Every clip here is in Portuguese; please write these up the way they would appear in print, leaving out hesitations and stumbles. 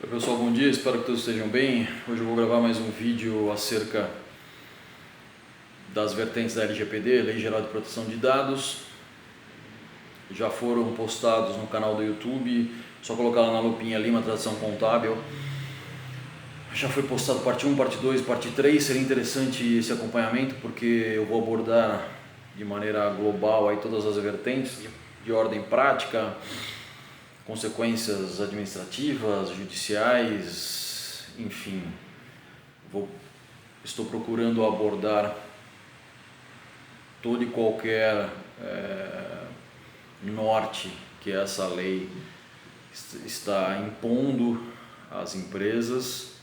Oi pessoal, bom dia, espero que todos estejam bem. Hoje eu vou gravar mais um vídeo acerca das vertentes da LGPD, Lei Geral de Proteção de Dados. Já foram postados no canal do YouTube, só colocar lá na lupinha Lima Tradução Contábil. Já foi postado parte 1, parte 2, parte 3, seria interessante esse acompanhamento porque eu vou abordar de maneira global aí todas as vertentes de ordem prática, consequências administrativas, judiciais, enfim. Estou procurando abordar todo e qualquer norte que essa lei está impondo às empresas,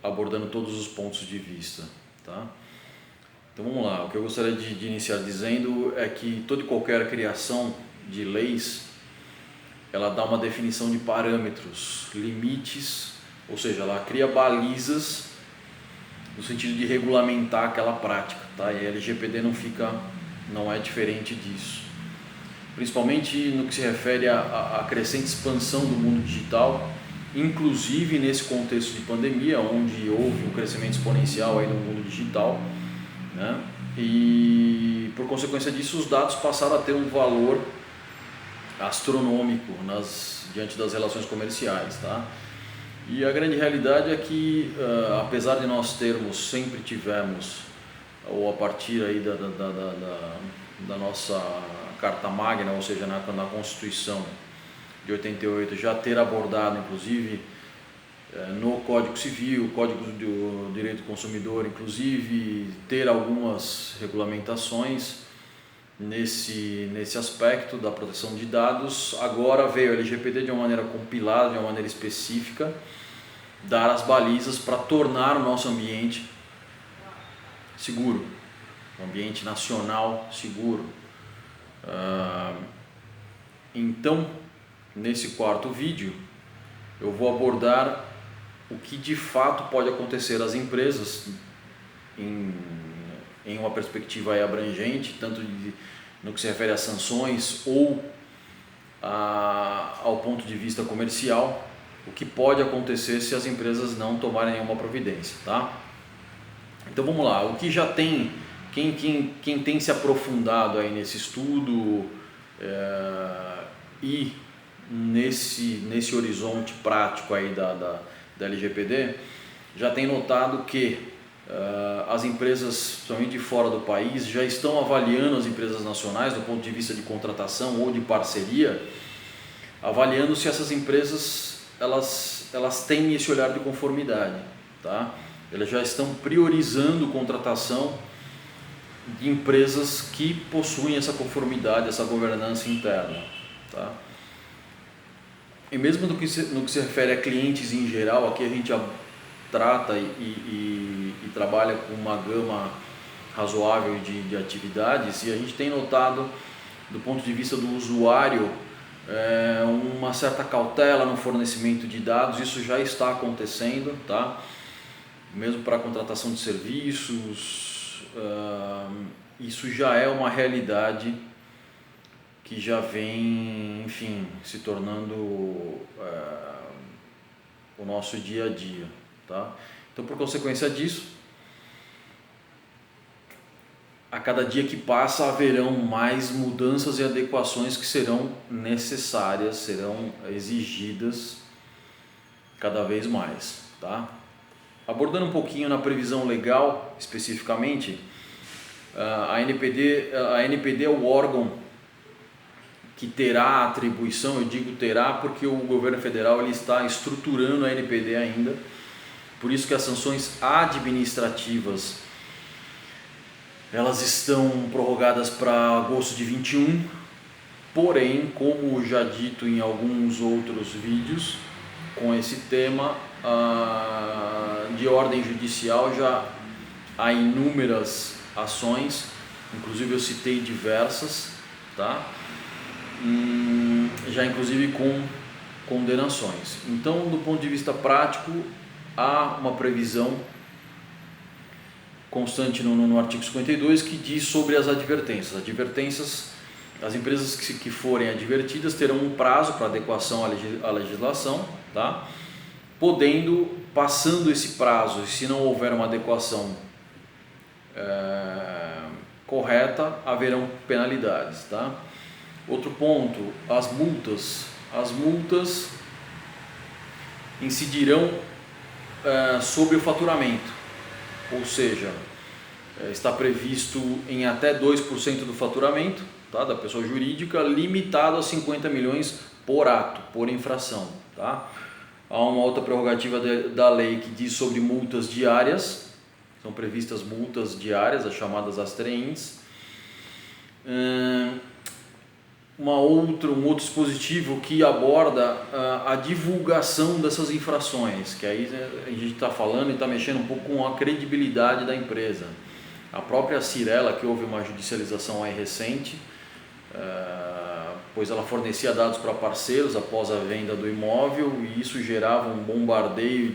abordando todos os pontos de vista, tá? Então vamos lá, o que eu gostaria de iniciar dizendo é que toda e qualquer criação de leis, ela dá uma definição de parâmetros, limites, ou seja, ela cria balizas no sentido de regulamentar aquela prática, tá? E a LGPD não é diferente disso. Principalmente no que se refere à crescente expansão do mundo digital, inclusive nesse contexto de pandemia, onde houve um crescimento exponencial aí no mundo digital, né? E por consequência disso os dados passaram a ter um valor astronômico diante das relações comerciais, tá? E a grande realidade é que, apesar de nós sempre tivemos, ou a partir aí da nossa Carta Magna, ou seja, na Constituição de 88, já ter abordado, inclusive, no Código Civil, Código do Direito do Consumidor, inclusive, ter algumas regulamentações nesse aspecto da proteção de dados. Agora veio a LGPD de uma maneira compilada, de uma maneira específica, dar as balizas para tornar o nosso ambiente seguro, um ambiente nacional seguro. Então, nesse quarto vídeo, eu vou abordar o que de fato pode acontecer às empresas em uma perspectiva aí abrangente, tanto no que se refere a sanções ou ao ponto de vista comercial, o que pode acontecer se as empresas não tomarem nenhuma providência, tá? Então vamos lá, o que já tem, quem tem se aprofundado aí nesse estudo e nesse horizonte prático aí da LGPD, já tem notado que as empresas, principalmente de fora do país, já estão avaliando as empresas nacionais do ponto de vista de contratação ou de parceria, avaliando se essas empresas elas têm esse olhar de conformidade, tá? Elas já estão priorizando contratação de empresas que possuem essa conformidade, essa governança interna, tá? E mesmo no que se refere a clientes em geral, aqui a gente trata e trabalha com uma gama razoável de atividades, e a gente tem notado, do ponto de vista do usuário, uma certa cautela no fornecimento de dados. Isso já está acontecendo, tá? Mesmo para a contratação de serviços, isso já é uma realidade que já vem, enfim, se tornando o nosso dia a dia, tá? Então, por consequência disso, a cada dia que passa haverão mais mudanças e adequações que serão necessárias, serão exigidas cada vez mais, tá? Abordando um pouquinho na previsão legal, especificamente, a NPD é o órgão que terá a atribuição, eu digo terá porque o governo federal ele está estruturando a NPD ainda, por isso que as sanções administrativas elas estão prorrogadas para agosto de 21, porém, como já dito em alguns outros vídeos com esse tema, de ordem judicial já há inúmeras ações, inclusive eu citei diversas, tá? Já inclusive com condenações. Então, do ponto de vista prático, há uma previsão constante no artigo 52 que diz sobre as advertências. Advertências as empresas que forem advertidas terão um prazo para adequação à legislação, tá? Passando esse prazo, se não houver uma adequação correta, haverão penalidades, tá? Outro ponto, as multas. As multas incidirão sobre o faturamento, ou seja, está previsto em até 2% do faturamento, tá, da pessoa jurídica, limitado a 50 milhões por ato, por infração. Tá? Há uma outra prerrogativa da lei que diz sobre multas diárias, são previstas multas diárias, as chamadas ASTREINs. Um outro dispositivo que aborda a divulgação dessas infrações, que aí a gente está falando e está mexendo um pouco com a credibilidade da empresa. A própria Cyrela, que houve uma judicialização aí recente, pois ela fornecia dados para parceiros após a venda do imóvel e isso gerava um bombardeio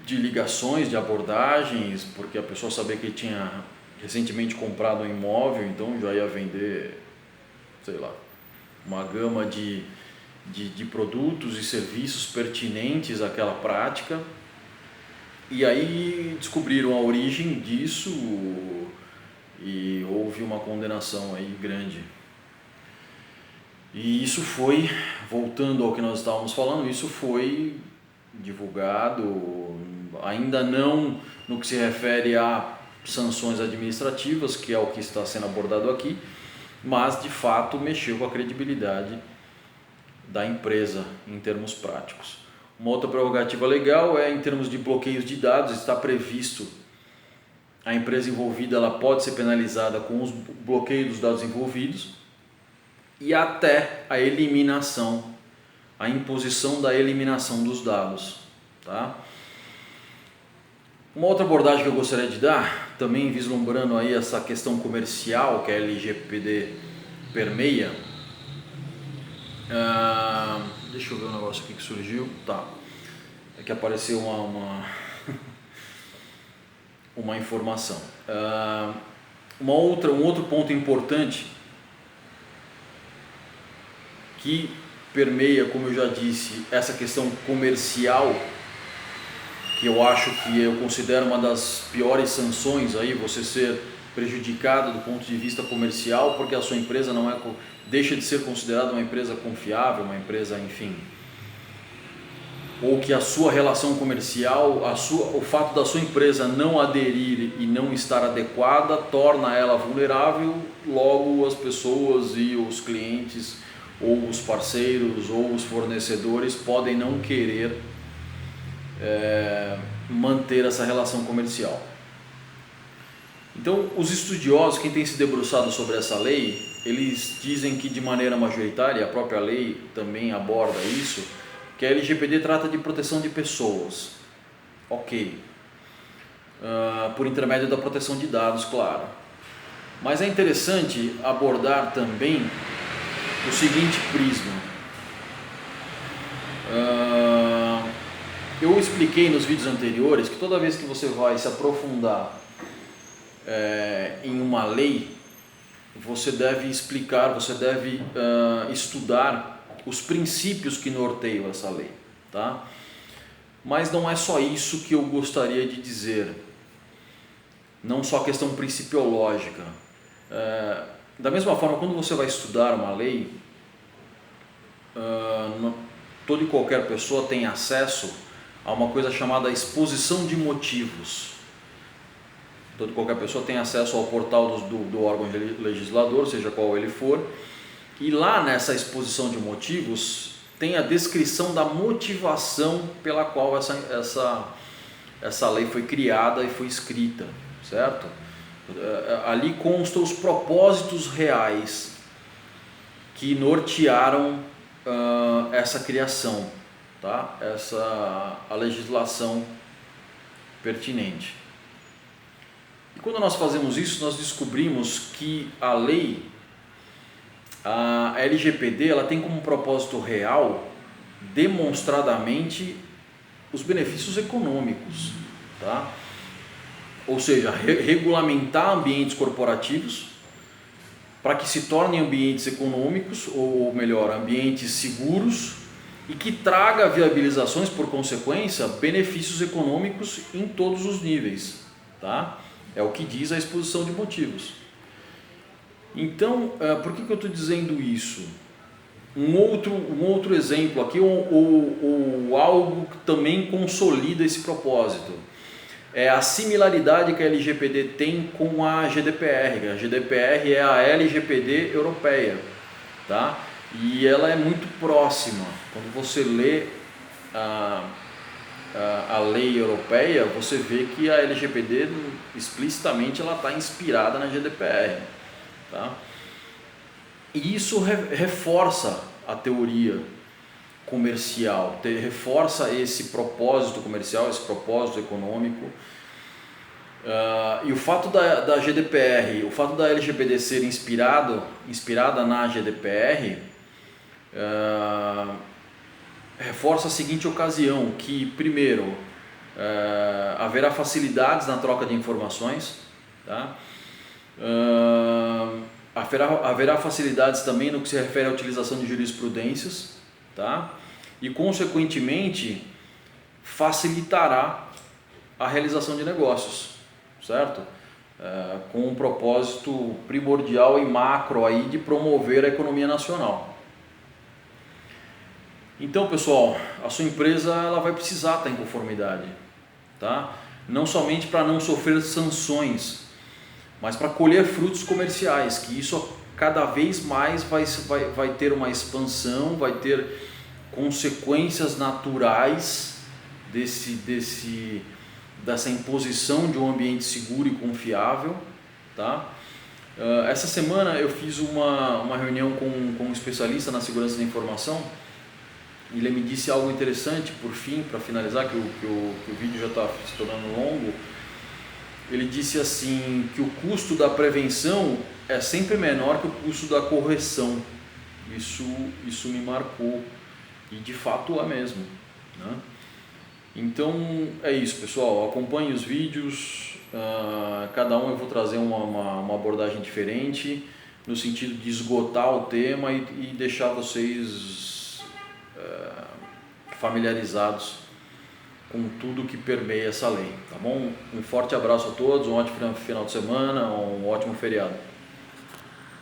de ligações, de abordagens, porque a pessoa sabia que ele tinha recentemente comprado um imóvel, então já ia vender, sei lá, uma gama de produtos e serviços pertinentes àquela prática. E aí descobriram a origem disso e houve uma condenação aí grande. E isso foi, voltando ao que nós estávamos falando, isso foi divulgado, ainda não no que se refere a sanções administrativas, que é o que está sendo abordado aqui, mas de fato mexeu com a credibilidade da empresa em termos práticos. Uma outra prerrogativa legal é em termos de bloqueios de dados, está previsto a empresa envolvida ela pode ser penalizada com os bloqueios dos dados envolvidos e até a eliminação, a imposição da eliminação dos dados. Tá? Uma outra abordagem que eu gostaria de dar, também vislumbrando aí essa questão comercial que a LGPD permeia, deixa eu ver um negócio aqui que surgiu, tá? É que apareceu uma informação. Um outro ponto importante que permeia, como eu já disse, essa questão comercial, que eu acho que eu considero uma das piores sanções aí, você ser prejudicado do ponto de vista comercial, porque a sua empresa deixa de ser considerada uma empresa confiável, uma empresa, enfim, ou que a sua relação comercial, o fato da sua empresa não aderir e não estar adequada, torna ela vulnerável, logo as pessoas e os clientes, ou os parceiros, ou os fornecedores podem não querer manter essa relação comercial. Então, os estudiosos, quem tem se debruçado sobre essa lei, eles dizem que de maneira majoritária, a própria lei também aborda isso, que a LGPD trata de proteção de pessoas, ok, por intermédio da proteção de dados, claro. Mas é interessante abordar também o seguinte prisma. Eu expliquei nos vídeos anteriores que toda vez que você vai se aprofundar em uma lei, você deve explicar, você deve estudar os princípios que norteiam essa lei, tá? Mas não é só isso que eu gostaria de dizer, não só a questão principiológica. Da mesma forma, quando você vai estudar uma lei, toda e qualquer pessoa tem acesso a uma coisa chamada exposição de motivos. Toda e qualquer pessoa tem acesso ao portal do órgão legislador, seja qual ele for, e lá nessa exposição de motivos tem a descrição da motivação pela qual essa lei foi criada e foi escrita, certo? Ali constam os propósitos reais que nortearam essa criação, tá? A legislação pertinente. E quando nós fazemos isso, nós descobrimos que a LGPD, ela tem como propósito real, demonstradamente, os benefícios econômicos, tá? Ou seja, regulamentar ambientes corporativos para que se tornem ambientes econômicos, ou melhor, ambientes seguros, e que traga viabilizações, por consequência, benefícios econômicos em todos os níveis. Tá? É o que diz a exposição de motivos. Então, por que eu estou dizendo isso? Um outro exemplo aqui, ou algo que também consolida esse propósito, é a similaridade que a LGPD tem com a GDPR. A GDPR é a LGPD europeia, tá? E ela é muito próxima. Quando você lê a lei europeia, você vê que a LGPD explicitamente ela está inspirada na GDPR, tá? E isso reforça a teoria comercial, reforça esse propósito comercial, esse propósito econômico. E o fato da GDPR, o fato da LGPD ser inspirada na GDPR, reforça a seguinte ocasião, que primeiro, haverá facilidades na troca de informações, tá? Haverá facilidades também no que se refere à utilização de jurisprudências, tá? E consequentemente facilitará a realização de negócios, certo? Com um propósito primordial e macro aí de promover a economia nacional. Então, pessoal, a sua empresa ela vai precisar estar em conformidade, tá? Não somente para não sofrer sanções, mas para colher frutos comerciais, que isso cada vez mais vai ter uma expansão, vai ter consequências naturais dessa imposição de um ambiente seguro e confiável, tá? Essa semana eu fiz uma reunião com um especialista na segurança da informação. Ele me disse algo interessante, por fim, para finalizar, que o vídeo já está se tornando longo. Ele disse assim, que o custo da prevenção é sempre menor que o custo da correção. Isso me marcou, e de fato é mesmo, né? Então é isso, pessoal, acompanhe os vídeos, cada um eu vou trazer uma abordagem diferente, no sentido de esgotar o tema e deixar vocês familiarizados com tudo que permeia essa lei, tá bom? Um forte abraço a todos, um ótimo final de semana, um ótimo feriado.